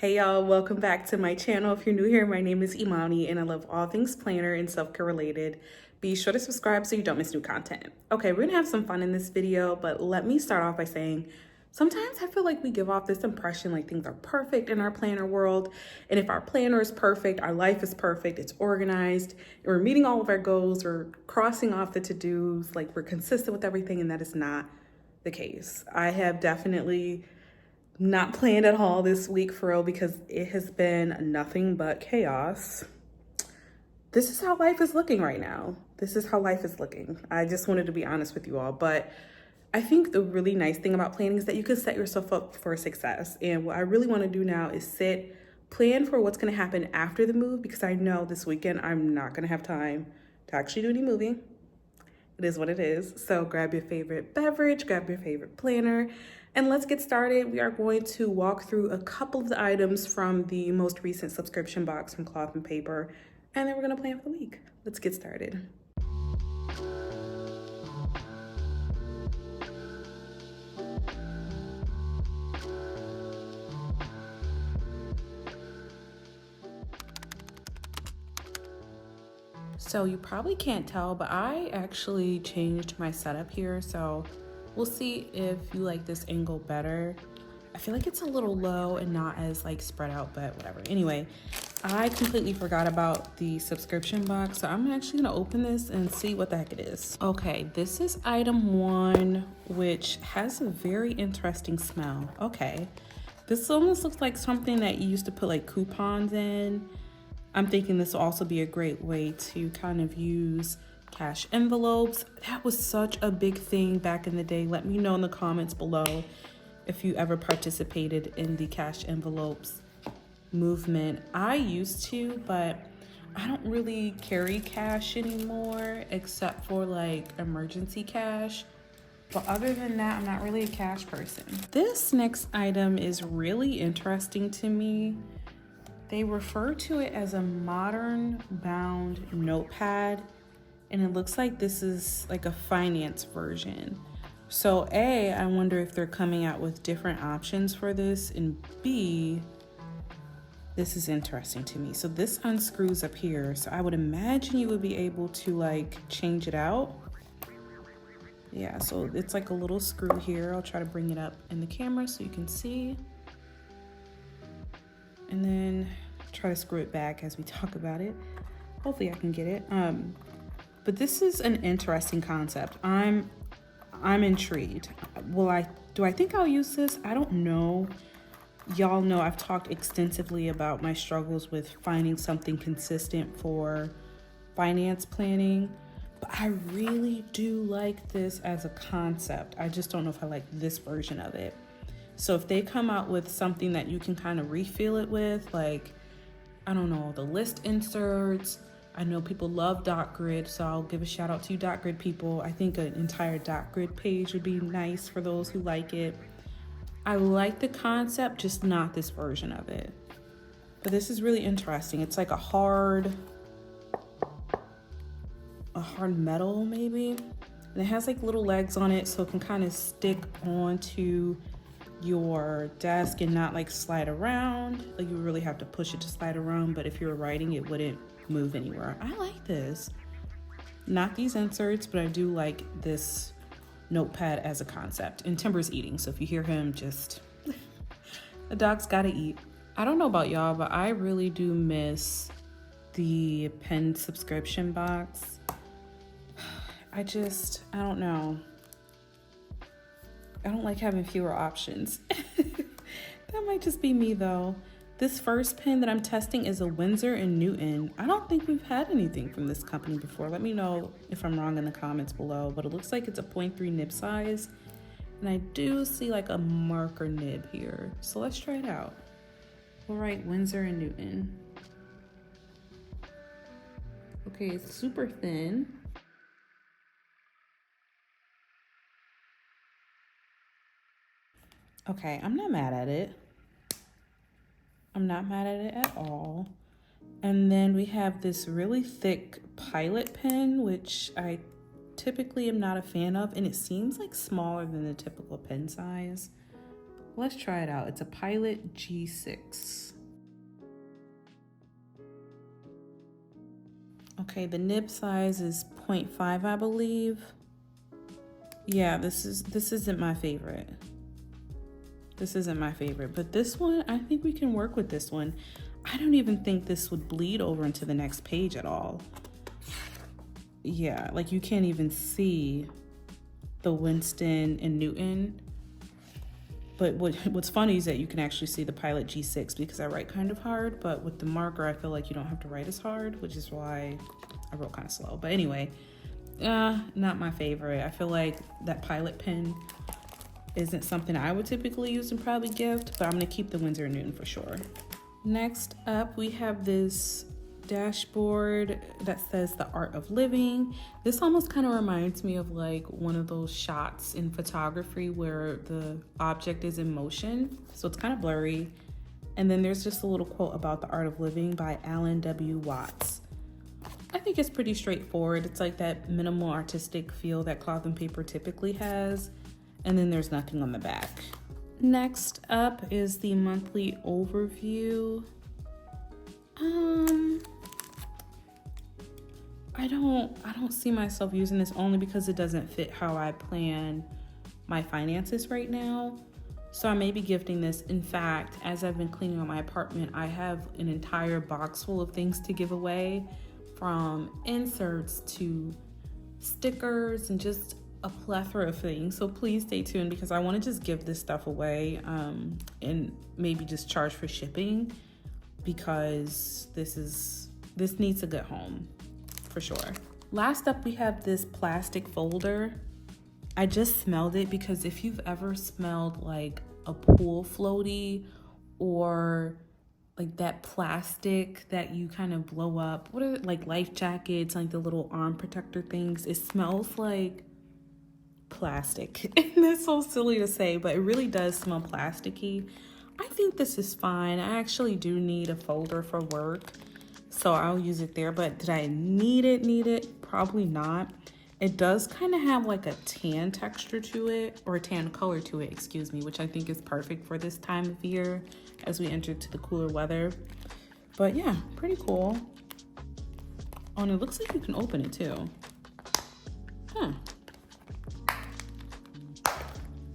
Hey y'all, welcome back to my channel. If you're new here, my name is Imani and I love all things planner and self-care related. Be sure to subscribe so you don't miss new content. Okay, we're gonna have some fun in this video, but let me start off by saying sometimes I feel like we give off this impression like things are perfect in our planner world. And if our planner is perfect, our life is perfect, it's organized, and we're meeting all of our goals, we're crossing off the to-dos, like we're consistent with everything, and that is not the case. I have definitely not planned at all this week for real because it has been nothing but chaos. This is how life is looking right now. This is how life is looking. I just wanted to be honest with you all, but I think the really nice thing about planning is that you can set yourself up for success. And what I really want to do now is plan for what's going to happen after the move, because I know this weekend I'm not going to have time to actually do any moving. It is what it is. So grab your favorite beverage, grab your favorite planner, and let's get started. We are going to walk through a couple of the items from the most recent subscription box from Cloth and Paper, and then we're gonna plan for the week. Let's get started. So you probably can't tell, but I actually changed my setup here. So we'll see if you like this angle better. I feel like it's a little low and not as like spread out, but whatever. Anyway, I completely forgot about the subscription box. So I'm actually gonna open this and see what the heck it is. Okay, this is item 1, which has a very interesting smell. Okay, this almost looks like something that you used to put like coupons in. I'm thinking this will also be a great way to kind of use cash envelopes. That was such a big thing back in the day. Let me know in the comments below if you ever participated in the cash envelopes movement. I used to, but I don't really carry cash anymore except for like emergency cash. But other than that, I'm not really a cash person. This next item is really interesting to me. They refer to it as a modern bound notepad, and it looks like this is like a finance version. So A, I wonder if they're coming out with different options for this, and B, this is interesting to me. So this unscrews up here, so I would imagine you would be able to like change it out. Yeah, so it's like a little screw here. I'll try to bring it up in the camera so you can see. And then try to screw it back as we talk about it. Hopefully I can get it. But this is an interesting concept. I'm intrigued. Do I think I'll use this? I don't know. Y'all know I've talked extensively about my struggles with finding something consistent for finance planning, but I really do like this as a concept. I just don't know if I like this version of it. So if they come out with something that you can kind of refill it with, like, I don't know, the list inserts. I know people love dot grid, so I'll give a shout out to you dot grid people. I think an entire dot grid page would be nice for those who like it. I like the concept, just not this version of it. But this is really interesting. It's like a hard metal maybe. And it has like little legs on it, so it can kind of stick onto your desk and not like slide around. Like you really have to push it to slide around, but if you were writing, it wouldn't move anywhere. I like this. Not these inserts, but I do like this notepad as a concept. And Timber's eating, so if you hear him, just the dog's gotta eat. I don't know about y'all, but I really do miss the pen subscription box. I don't know. I don't like having fewer options. That might just be me though. This first pen that I'm testing is a Winsor & Newton. I don't think we've had anything from this company before. Let me know if I'm wrong in the comments below, but it looks like it's a 0.3 nib size. And I do see like a marker nib here. So let's try it out. We'll write Winsor & Newton. Okay, it's super thin. Okay, I'm not mad at it. I'm not mad at it at all. And then we have this really thick Pilot pen, which I typically am not a fan of, and it seems like smaller than the typical pen size. Let's try it out. It's a Pilot G6. Okay, the nib size is 0.5, I believe. Yeah, this isn't my favorite. This isn't my favorite, but this one, I think we can work with this one. I don't even think this would bleed over into the next page at all. Yeah, like you can't even see the Winston and Newton. But what's funny is that you can actually see the Pilot G6 because I write kind of hard, but with the marker, I feel like you don't have to write as hard, which is why I wrote kind of slow. But anyway, not my favorite. I feel like that Pilot pen isn't something I would typically use and probably gift, but I'm gonna keep the Winsor & Newton for sure. Next up, we have this dashboard that says the art of living. This almost kind of reminds me of like one of those shots in photography where the object is in motion, so it's kind of blurry. And then there's just a little quote about the art of living by Alan W. Watts. I think it's pretty straightforward. It's like that minimal artistic feel that cloth and paper typically has, and then there's nothing on the back. Next up is the monthly overview. I don't see myself using this only because it doesn't fit how I plan my finances right now. So I may be gifting this. In fact, as I've been cleaning out my apartment, I have an entire box full of things to give away, from inserts to stickers and just a plethora of things. So please stay tuned because I want to just give this stuff away and maybe just charge for shipping, because this needs a good home for sure. Last up, we have this plastic folder. I just smelled it because if you've ever smelled like a pool floaty or like that plastic that you kind of blow up, what are it, like life jackets, like the little arm protector things, it smells like plastic. And that's so silly to say, but it really does smell plasticky. I think this is fine. I actually do need a folder for work, so I'll use it there. But did I need it? Probably not. It does kind of have like a tan texture to it, or a tan color to it, excuse me, which I think is perfect for this time of year as we enter to the cooler weather. But yeah, pretty cool. Oh, and it looks like you can open it too. Huh.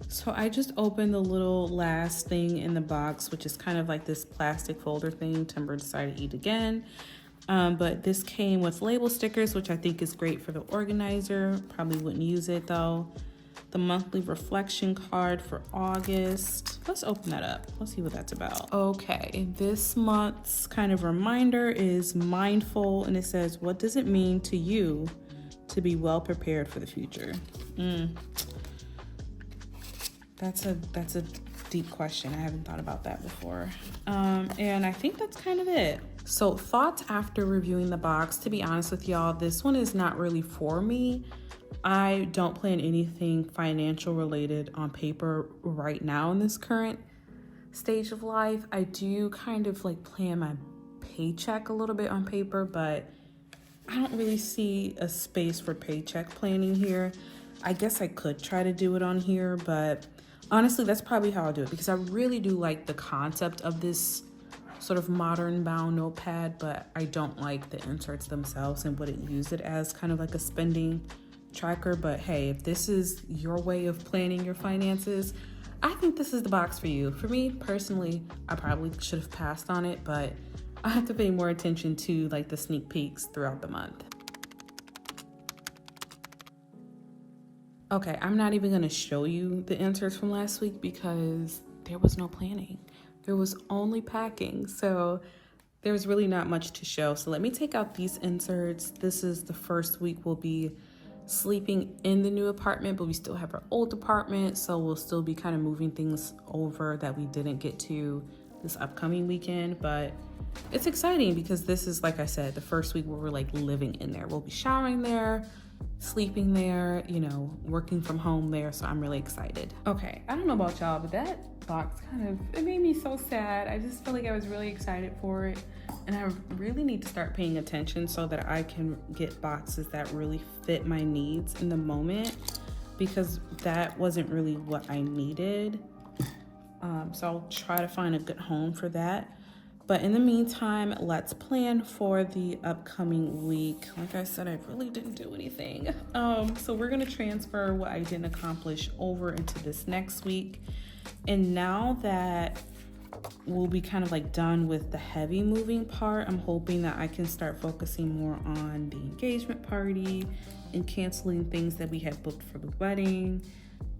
So I just opened the little last thing in the box, which is kind of like this plastic folder thing Timber decided to eat again. But this came with label stickers, which I think is great for the organizer. Probably wouldn't use it though. The monthly reflection card for August. Let's open that up. Let's see what that's about. Okay, this month's kind of reminder is mindful, and it says, what does it mean to you to be well prepared for the future? That's a deep question. I haven't thought about that before. And I think that's kind of it. So thoughts after reviewing the box. To be honest with y'all, this one is not really for me. I don't plan anything financial related on paper right now in this current stage of life. I do kind of like plan my paycheck a little bit on paper, but I don't really see a space for paycheck planning here. I guess I could try to do it on here, but honestly, that's probably how I'll do it, because I really do like the concept of this sort of modern bound notepad, but I don't like the inserts themselves and wouldn't use it as kind of like a spending tracker. But hey, if this is your way of planning your finances, I think this is the box for you. For me personally, I probably should have passed on it, but I have to pay more attention to like the sneak peeks throughout the month. Okay, I'm not even gonna show you the inserts from last week because there was no planning. There was only packing, so there's really not much to show. So let me take out these inserts. This is the first week we'll be sleeping in the new apartment, but we still have our old apartment, so we'll still be kind of moving things over that we didn't get to this upcoming weekend. But it's exciting because this is, like I said, the first week where we're like living in there. We'll be showering there, sleeping there, you know, working from home there, so I'm really excited. Okay, I don't know about y'all, but that box it made me so sad. I just feel like I was really excited for it, and I really need to start paying attention so that I can get boxes that really fit my needs in the moment, because that wasn't really what I needed. So I'll try to find a good home for that. But in the meantime, let's plan for the upcoming week. Like I said, I really didn't do anything. So we're gonna transfer what I didn't accomplish over into this next week. And now that we'll be kind of like done with the heavy moving part, I'm hoping that I can start focusing more on the engagement party and canceling things that we had booked for the wedding.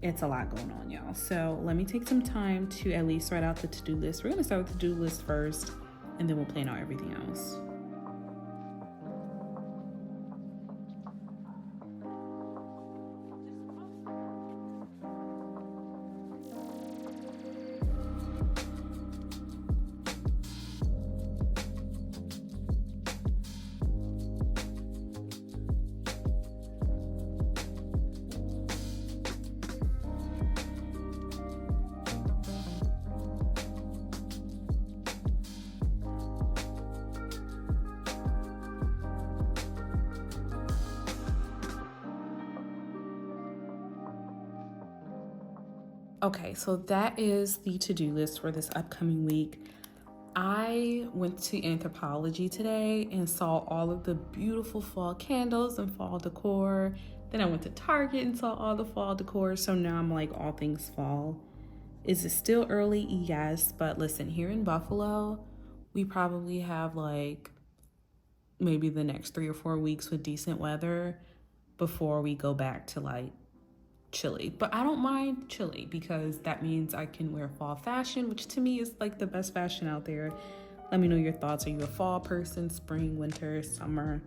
It's a lot going on, y'all. So let me take some time to at least write out the to-do list. We're gonna start with the to-do list first, and then we'll plan out everything else. Okay, so that is the to-do list for this upcoming week. I went to Anthropologie today and saw all of the beautiful fall candles and fall decor. Then I went to Target and saw all the fall decor. So now I'm like all things fall. Is it still early? Yes, but listen, here in Buffalo, we probably have like maybe the next 3 or 4 weeks with decent weather before we go back to like chilly. But I don't mind chilly because that means I can wear fall fashion, which to me is like the best fashion out there. Let me know your thoughts. Are you a fall person, spring, winter, summer?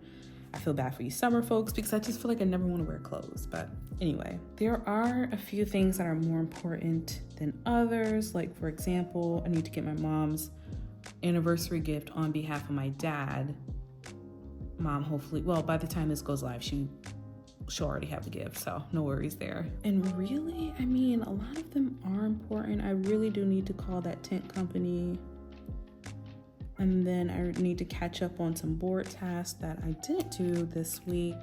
I feel bad for you summer folks because I just feel like I never want to wear clothes. But anyway, there are a few things that are more important than others. Like for example, I need to get my mom's anniversary gift on behalf of my dad. Mom, hopefully, well, by the time this goes live, she'll already have the gift, so no worries there. And really, I mean, a lot of them are important. I really do need to call that tent company. And then I need to catch up on some board tasks that I didn't do this week.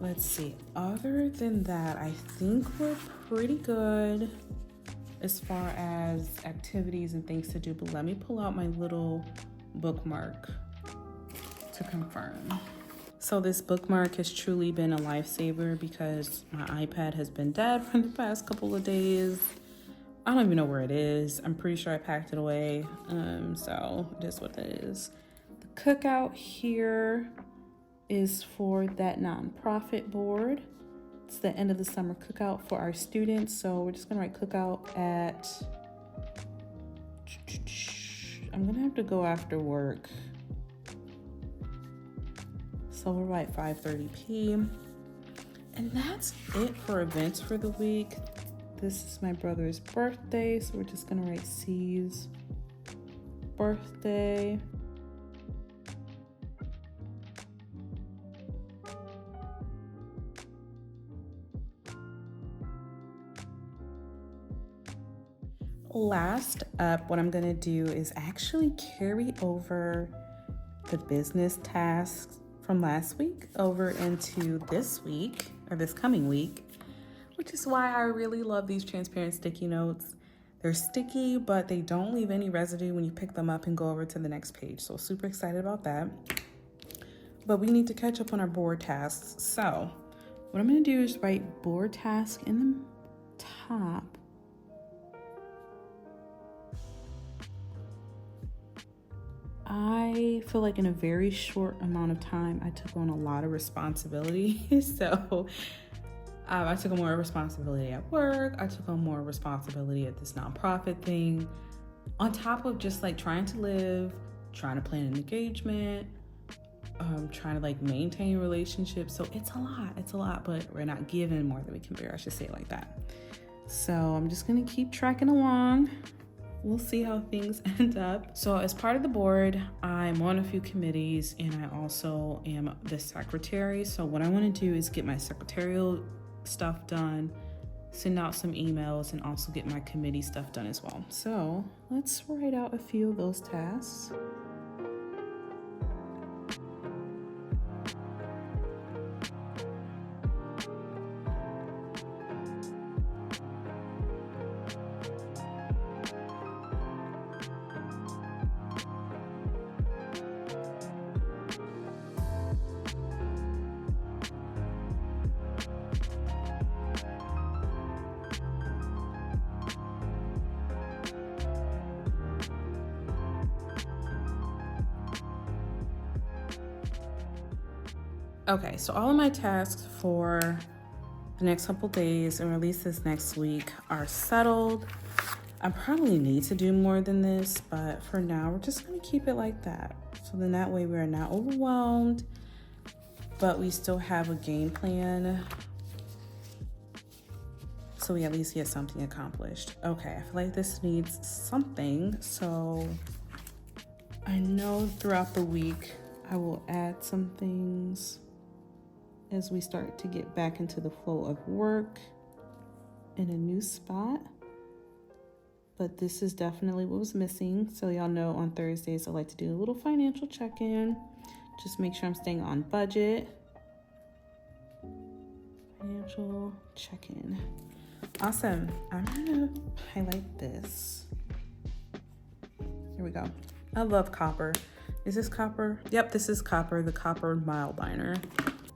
Let's see. Other than that, I think we're pretty good as far as activities and things to do. But let me pull out my little bookmark to confirm. So this bookmark has truly been a lifesaver because my iPad has been dead for the past couple of days. I don't even know where it is. I'm pretty sure I packed it away. So just what it is. The cookout here is for that nonprofit board. It's the end of the summer cookout for our students. So we're just gonna write cookout at, I'm gonna have to go after work. So we'll write 5:30 p.m. And that's it for events for the week. This is my brother's birthday, so we're just gonna write C's birthday. Last up, what I'm gonna do is actually carry over the business tasks from last week over into this week, or this coming week, which is why I really love these transparent sticky notes. They're sticky, but they don't leave any residue when you pick them up and go over to the next page. So super excited about that. But we need to catch up on our board tasks. So what I'm gonna do is write board task in the top. I feel like in a very short amount of time, I took on a lot of responsibility. So I took on more responsibility at work. I took on more responsibility at this nonprofit thing. On top of just like trying to live, trying to plan an engagement, trying to like maintain relationships. So it's a lot, but we're not given more than we can bear. I should say it like that. So I'm just gonna keep tracking along. We'll see how things end up. So as part of the board, I'm on a few committees and I also am the secretary. So what I want to do is get my secretarial stuff done, send out some emails, and also get my committee stuff done as well. So let's write out a few of those tasks. Okay, so all of my tasks for the next couple days, or at least this next week, are settled. I probably need to do more than this, but for now, we're just gonna keep it like that. So then that way we're not overwhelmed, but we still have a game plan. So we at least get something accomplished. Okay, I feel like this needs something. So I know throughout the week, I will add some things as we start to get back into the flow of work in a new spot. But this is definitely what was missing. So y'all know on Thursdays, I like to do a little financial check-in. Just make sure I'm staying on budget. Financial check-in. Awesome. I'm gonna highlight this. Here we go. I love copper. Is this copper? Yep, this is copper, the copper mild liner.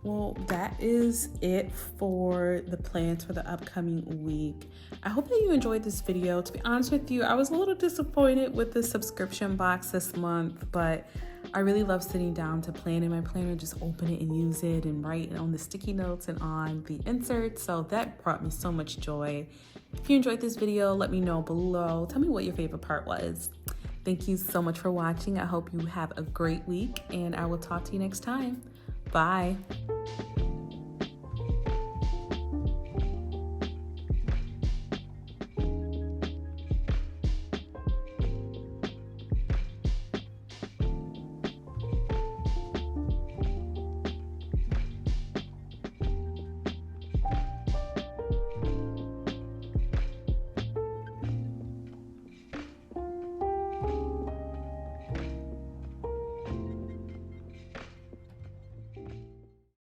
Well, that is it for the plans for the upcoming week. I hope that you enjoyed this video. To be honest with you, I was a little disappointed with the subscription box this month, but I really love sitting down to plan in my planner, just open it and use it and write on the sticky notes and on the inserts. So that brought me so much joy. If you enjoyed this video, let me know below. Tell me what your favorite part was. Thank you so much for watching. I hope you have a great week, and I will talk to you next time. Bye.